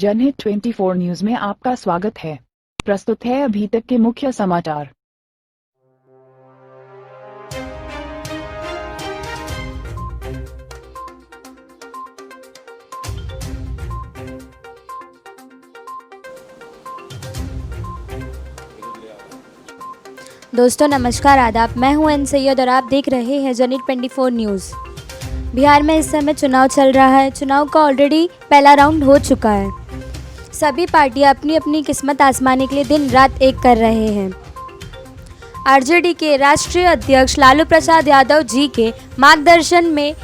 जनहित 24 न्यूज में आपका स्वागत है। प्रस्तुत है अभी तक के मुख्य समाचार। दोस्तों नमस्कार, आदाब। मैं हूं एन सैयद और आप देख रहे हैं जनहित 24 न्यूज़। बिहार में इस समय चुनाव चल रहा है। चुनाव का ऑलरेडी पहला राउंड हो चुका है। सभी पार्टियां अपनी अपनी किस्मत आजमाने के लिए दिन रात एक कर रहे हैं। आरजेडी के राष्ट्रीय अध्यक्ष लालू प्रसाद यादव जी के मार्गदर्शन में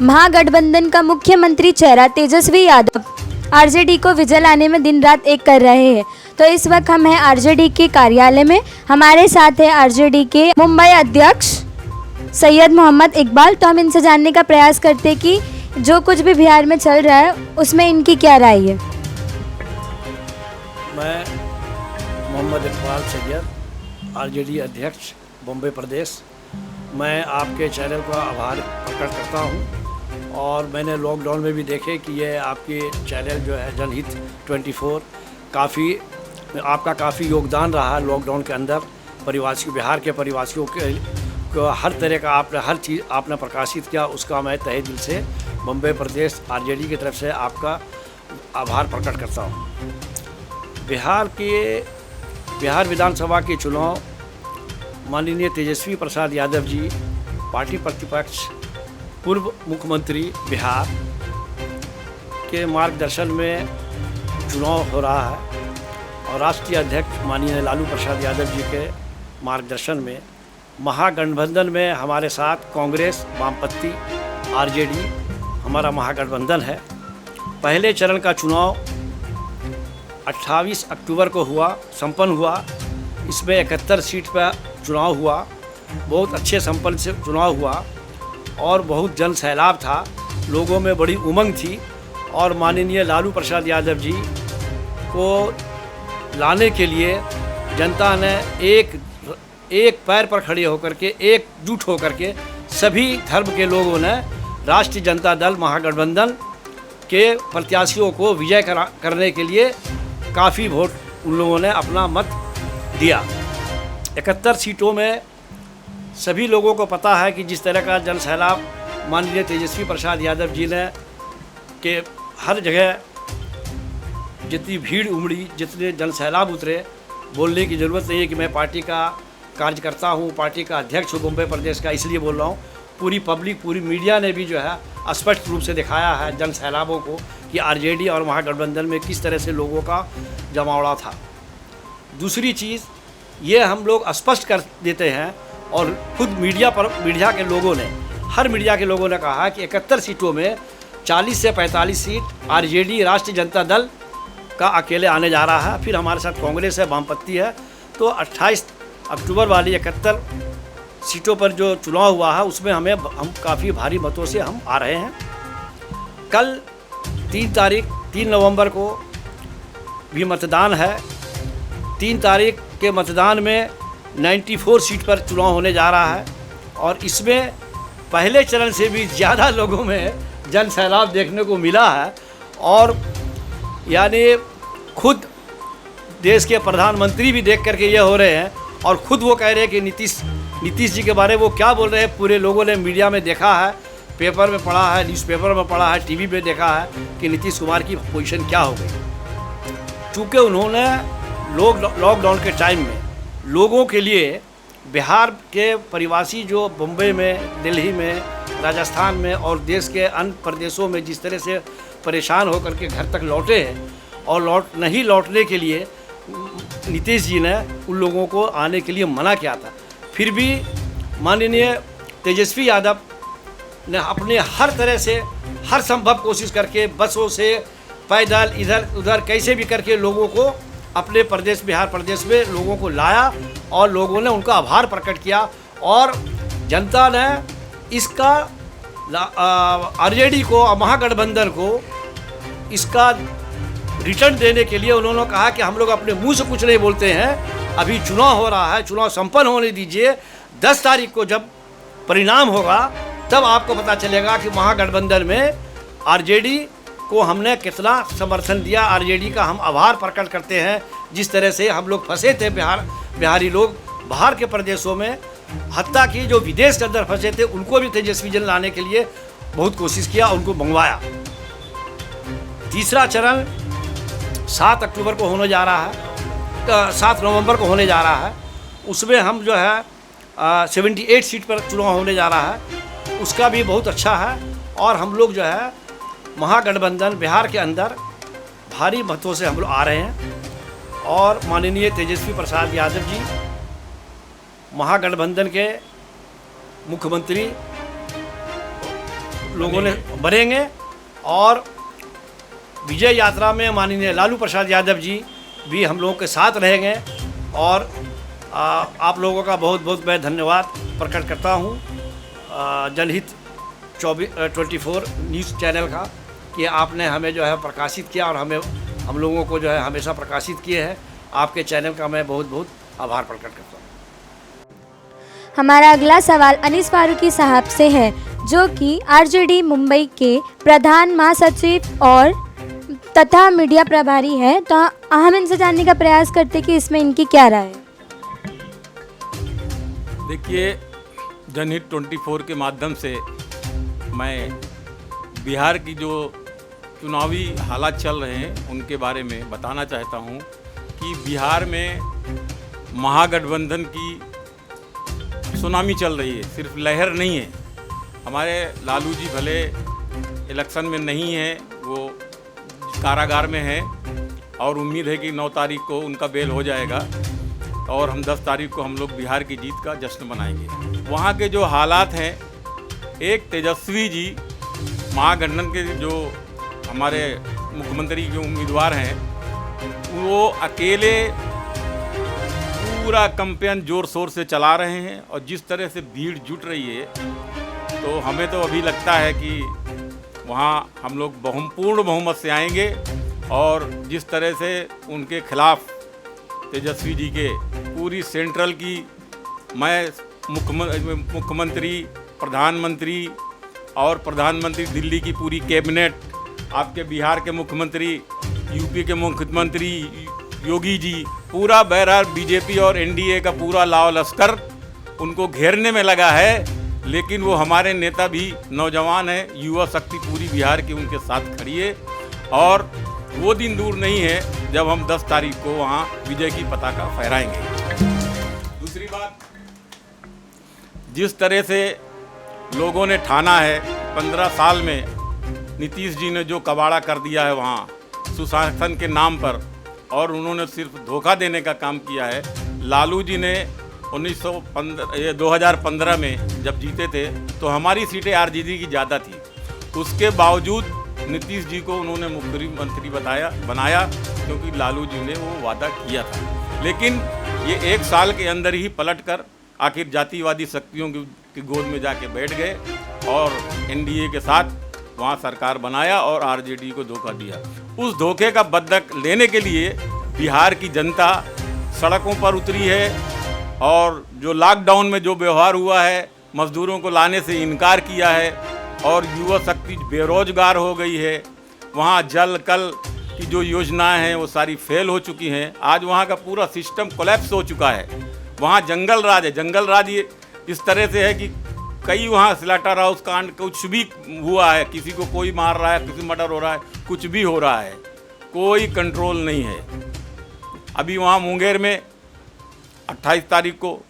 महागठबंधन का मुख्यमंत्री चेहरा तेजस्वी यादव आरजेडी को विजय लाने में दिन रात एक कर रहे हैं। तो इस वक्त हम हैं आरजेडी के कार्यालय में। हमारे साथ है आरजेडी के मुंबई अध्यक्ष सैयद मोहम्मद इकबाल। तो हम इनसे जानने का प्रयास करते हैं कि जो कुछ भी बिहार में चल रहा है उसमें इनकी क्या राय है। मैं मोहम्मद इकबाल सैयद, आरजेडी अध्यक्ष बम्बई प्रदेश। मैं आपके चैनल का आभार प्रकट करता हूं और मैंने लॉकडाउन में भी देखे कि ये आपके चैनल जो है जनहित 24 आपका काफ़ी योगदान रहा है लॉकडाउन के अंदर। परिवासियों, बिहार के परिवासियों को हर तरह का आपने हर चीज़ आपने प्रकाशित किया, उसका मैं तहे दिल से बम्बई प्रदेश आरजेडी की तरफ से आपका आभार प्रकट करता हूँ। बिहार विधानसभा के चुनाव माननीय तेजस्वी प्रसाद यादव जी, पार्टी प्रतिपक्ष पूर्व मुख्यमंत्री बिहार के मार्गदर्शन में चुनाव हो रहा है और राष्ट्रीय अध्यक्ष माननीय लालू प्रसाद यादव जी के मार्गदर्शन में महागठबंधन में हमारे साथ कांग्रेस, वामपंथी, आरजेडी हमारा महागठबंधन है। पहले चरण का चुनाव 28 अक्टूबर को संपन्न हुआ। इसमें 71 सीट पर चुनाव हुआ। बहुत अच्छे संपन्न से चुनाव हुआ और बहुत जन सैलाब था। लोगों में बड़ी उमंग थी और माननीय लालू प्रसाद यादव जी को लाने के लिए जनता ने एक पैर पर खड़े होकर के, एकजुट होकर के सभी धर्म के लोगों ने राष्ट्रीय जनता दल महागठबंधन के प्रत्याशियों को विजय करने के लिए काफ़ी वोट उन लोगों ने अपना मत दिया। 71 सीटों में सभी लोगों को पता है कि जिस तरह का जन सैलाब माननीय तेजस्वी प्रसाद यादव जी ने के हर जगह जितनी भीड़ उमड़ी, जितने जन सैलाब उतरे, बोलने की ज़रूरत नहीं है कि मैं पार्टी का कार्यकर्ता हूँ, पार्टी का अध्यक्ष हूँ मुंबई प्रदेश का, इसलिए बोल रहा हूँ। पूरी पब्लिक, पूरी मीडिया ने भी जो है स्पष्ट रूप से दिखाया है जन सैलाबों को कि आरजेडी और महागठबंधन में किस तरह से लोगों का जमावड़ा था। दूसरी चीज़ ये हम लोग स्पष्ट कर देते हैं और खुद मीडिया के लोगों ने, हर मीडिया के लोगों ने कहा कि 71 सीटों में 40 से 45 सीट आरजेडी राष्ट्रीय जनता दल का अकेले आने जा रहा है। फिर हमारे साथ कांग्रेस है, वामपंथी है। तो 28 अक्टूबर वाली 71 सीटों पर जो चुनाव हुआ है उसमें हम काफ़ी भारी मतों से हम आ रहे हैं। कल 3 नवंबर को भी मतदान है। 3 तारीख के मतदान में 94 सीट पर चुनाव होने जा रहा है और इसमें पहले चरण से भी ज़्यादा लोगों में जन सैलाब देखने को मिला है। और यानी खुद देश के प्रधानमंत्री भी देख करके ये हो रहे हैं और ख़ुद वो कह रहे हैं कि नीतीश जी के बारे में वो क्या बोल रहे हैं, पूरे लोगों ने मीडिया में देखा है, पेपर में पढ़ा है, न्यूज़पेपर में पढ़ा है, टीवी पे देखा है कि नीतीश कुमार की पोजीशन क्या हो गई। चूँकि उन्होंने लॉकडाउन के टाइम में लोगों के लिए, बिहार के प्रवासी जो मुंबई में, दिल्ली में, राजस्थान में और देश के अन्य प्रदेशों में जिस तरह से परेशान होकर के घर तक लौटे हैं और नहीं लौटने के लिए नीतीश जी ने उन लोगों को आने के लिए मना किया था। फिर भी माननीय तेजस्वी यादव ने अपने हर तरह से हर संभव कोशिश करके बसों से, पैदल, इधर उधर कैसे भी करके लोगों को अपने प्रदेश, बिहार प्रदेश में लोगों को लाया और लोगों ने उनका आभार प्रकट किया और जनता ने इसका आरजेडी को, महागठबंधन को इसका रिटर्न देने के लिए उन्होंने कहा कि हम लोग अपने मुंह से कुछ नहीं बोलते हैं, अभी चुनाव हो रहा है, चुनाव संपन्न होने दीजिए। 10 तारीख को जब परिणाम होगा तब आपको पता चलेगा कि महागठबंधन में आरजेडी को हमने कितना समर्थन दिया, आरजेडी का हम आभार प्रकट करते हैं। जिस तरह से हम लोग फंसे थे, बिहारी लोग बाहर के प्रदेशों में, हत्या की जो विदेश के अंदर फंसे थे उनको भी तेजस्वी जी ने लाने के लिए बहुत कोशिश किया, उनको मंगवाया। तीसरा चरण 7 अक्टूबर को होने जा रहा है, 7 नवंबर को होने जा रहा है। उसमें हम जो है 78 सीट पर चुनाव होने जा रहा है, उसका भी बहुत अच्छा है। और हम लोग जो है महागठबंधन बिहार के अंदर भारी मतों से हम लोग आ रहे हैं। और माननीय तेजस्वी प्रसाद यादव जी महागठबंधन के मुख्यमंत्री लोगों ने बनेंगे। और विजय यात्रा में माननीय लालू प्रसाद यादव जी भी हम लोगों के साथ रहेंगे। और आप लोगों का बहुत बहुत मैं धन्यवाद प्रकट करता हूँ जनहित 24 न्यूज़ चैनल का, कि आपने हमें जो है प्रकाशित किया और हम लोगों को जो है हमेशा प्रकाशित किए हैं। आपके चैनल का मैं बहुत बहुत आभार प्रकट करता हूँ। हमारा अगला सवाल अनीस फारूकी साहब से है, जो कि आरजेडी मुंबई के प्रधान महासचिव और तथा मीडिया प्रभारी है। तो हम इनसे जानने का प्रयास करते कि इसमें इनकी क्या राय है। देखिए, जनहित 24 के माध्यम से मैं बिहार की जो चुनावी हालात चल रहे हैं उनके बारे में बताना चाहता हूं कि बिहार में महागठबंधन की सुनामी चल रही है, सिर्फ लहर नहीं है। हमारे लालू जी भले इलेक्शन में नहीं है, वो कारागार में है और उम्मीद है कि 9 तारीख को उनका बेल हो जाएगा और हम 10 तारीख को हम लोग बिहार की जीत का जश्न मनाएंगे। वहाँ के जो हालात हैं, एक तेजस्वी जी महागठबंधन के जो हमारे मुख्यमंत्री के उम्मीदवार हैं, वो अकेले पूरा कैंपेन जोर शोर से चला रहे हैं। और जिस तरह से भीड़ जुट रही है, तो हमें तो अभी लगता है कि वहाँ हम लोग पूर्ण बहुमत से आएंगे। और जिस तरह से उनके खिलाफ तेजस्वी जी के पूरी सेंट्रल की, मैं मुख्यमंत्री, प्रधानमंत्री और प्रधानमंत्री दिल्ली की पूरी कैबिनेट, आपके बिहार के मुख्यमंत्री, यूपी के मुख्यमंत्री योगी जी, पूरा बहरहाल बीजेपी और एनडीए का पूरा लाव लश्कर उनको घेरने में लगा है। लेकिन वो हमारे नेता भी नौजवान हैं, युवा शक्ति पूरी बिहार की उनके साथ खड़ी है। और वो दिन दूर नहीं है जब हम 10 तारीख को वहाँ विजय की पताका फहराएंगे। दूसरी बात, जिस तरह से लोगों ने ठाना है 15 साल में नीतीश जी ने जो कबाड़ा कर दिया है वहाँ सुशासन के नाम पर, और उन्होंने सिर्फ धोखा देने का काम किया है। लालू जी ने 2015 में जब जीते थे तो हमारी सीटें आरजेडी की ज़्यादा थी, उसके बावजूद नीतीश जी को उन्होंने मुख्यमंत्री बनाया क्योंकि लालू जी ने वो वादा किया था। लेकिन ये 1 साल के अंदर ही पलटकर आखिर जातिवादी शक्तियों की गोद में जाके बैठ गए और एनडीए के साथ वहाँ सरकार बनाया और आरजेडी को धोखा दिया। उस धोखे का बदला लेने के लिए बिहार की जनता सड़कों पर उतरी है। और जो लॉकडाउन में जो व्यवहार हुआ है, मजदूरों को लाने से इनकार किया है और युवा शक्ति बेरोजगार हो गई है। वहाँ जल कल की जो योजनाएं हैं वो सारी फेल हो चुकी हैं। आज वहाँ का पूरा सिस्टम कोलैप्स हो चुका है। वहाँ जंगल राज है। जंगल राज ये इस तरह से है कि कई वहाँ स्लाटर हाउस कांड कुछ भी हुआ है, किसी को कोई मार रहा है, किसी मर्डर हो रहा है, कुछ भी हो रहा है, कोई कंट्रोल नहीं है। अभी वहाँ मुंगेर में 28 तारीख को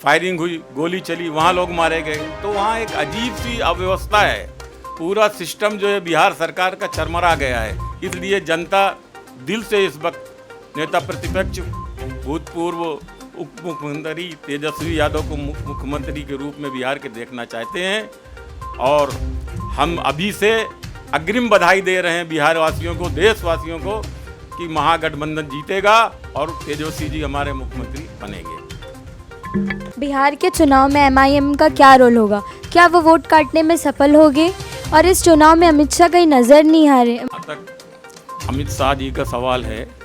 फायरिंग हुई, गोली चली, वहाँ लोग मारे गए। तो वहाँ एक अजीब सी अव्यवस्था है। पूरा सिस्टम जो है बिहार सरकार का चरमरा गया है। इसलिए जनता दिल से इस वक्त नेता प्रतिपक्ष भूतपूर्व उप मुख्यमंत्री तेजस्वी यादव को मुख्यमंत्री के रूप में बिहार के देखना चाहते हैं। और हम अभी से अग्रिम बधाई दे रहे हैं बिहार वासियों को, देशवासियों को, कि महागठबंधन जीतेगा और तेजस्वी जी हमारे मुख्यमंत्री बनेंगे। बिहार के चुनाव में एमआईएम का क्या रोल होगा? क्या वो वोट काटने में सफल होंगे? और इस चुनाव में अमित शाह कहीं नजर नहीं आ रहे? जहाँ तक अमित शाह जी का सवाल है,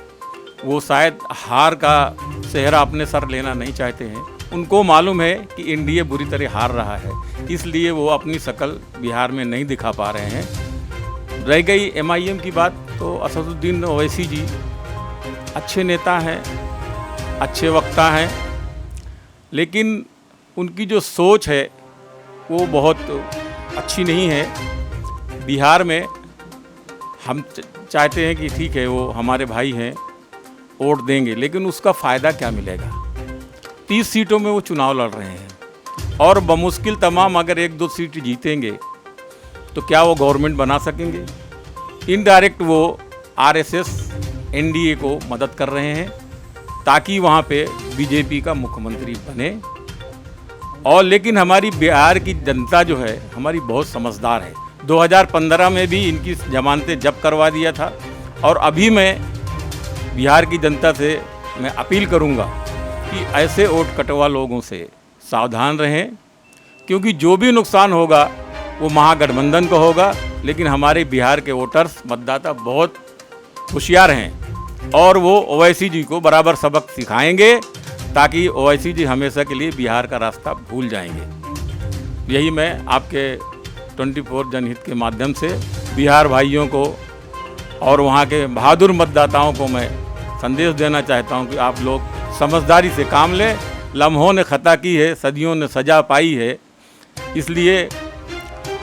वो शायद हार का सेहरा अपने सर लेना नहीं चाहते हैं। उनको मालूम है कि एनडीए बुरी तरह हार रहा है, इसलिए वो अपनी शक्ल बिहार में नहीं दिखा पा रहे हैं। रह गई MIM की बात, तो असदुद्दीन ओवैसी जी अच्छे नेता हैं, अच्छे वक्ता हैं, लेकिन उनकी जो सोच है वो बहुत अच्छी नहीं है। बिहार में हम चाहते हैं कि ठीक है वो हमारे भाई हैं, वोट देंगे, लेकिन उसका फ़ायदा क्या मिलेगा? 30 सीटों में वो चुनाव लड़ रहे हैं और बमुश्किल तमाम अगर 1-2 सीट जीतेंगे तो क्या वो गवर्नमेंट बना सकेंगे? इनडायरेक्ट वो RSS NDA को मदद कर रहे हैं ताकि वहाँ पे BJP का मुख्यमंत्री बने। और लेकिन हमारी बिहार की जनता जो है हमारी बहुत समझदार है। 2015 में भी इनकी जमानतें जब्त करवा दिया था। और अभी मैं बिहार की जनता से मैं अपील करूंगा कि ऐसे वोट कटवा लोगों से सावधान रहें, क्योंकि जो भी नुकसान होगा वो महागठबंधन को होगा। लेकिन हमारे बिहार के वोटर्स, मतदाता बहुत होशियार हैं और वो ओवैसी जी को बराबर सबक सिखाएंगे ताकि ओवैसी जी हमेशा के लिए बिहार का रास्ता भूल जाएंगे। यही मैं आपके 24 जनहित के माध्यम से बिहार भाइयों को और वहाँ के बहादुर मतदाताओं को मैं संदेश देना चाहता हूँ कि आप लोग समझदारी से काम लें। लम्हों ने खता की है, सदियों ने सजा पाई है, इसलिए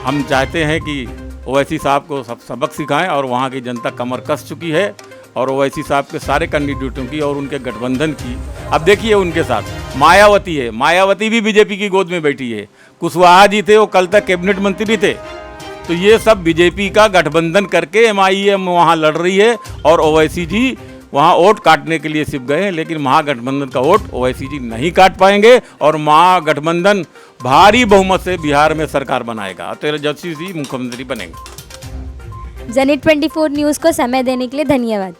हम चाहते हैं कि ओवैसी साहब को सबक सिखाएं। और वहाँ की जनता कमर कस चुकी है और ओवैसी साहब के सारे कैंडिडेटों की और उनके गठबंधन की। अब देखिए उनके साथ मायावती है, मायावती भी BJP की गोद में बैठी है। कुशवाहा जी थे, वो कल तक कैबिनेट मंत्री थे। तो ये सब BJP का गठबंधन करके MIM वहाँ लड़ रही है और ओवैसी जी वहाँ वोट काटने के लिए सिर्फ गए हैं। लेकिन महागठबंधन का वोट ओवैसी जी नहीं काट पाएंगे और महागठबंधन भारी बहुमत से बिहार में सरकार बनाएगा, तेजस्वी जी मुख्यमंत्री बनेंगे। जेनिट 24 न्यूज़ को समय देने के लिए धन्यवाद।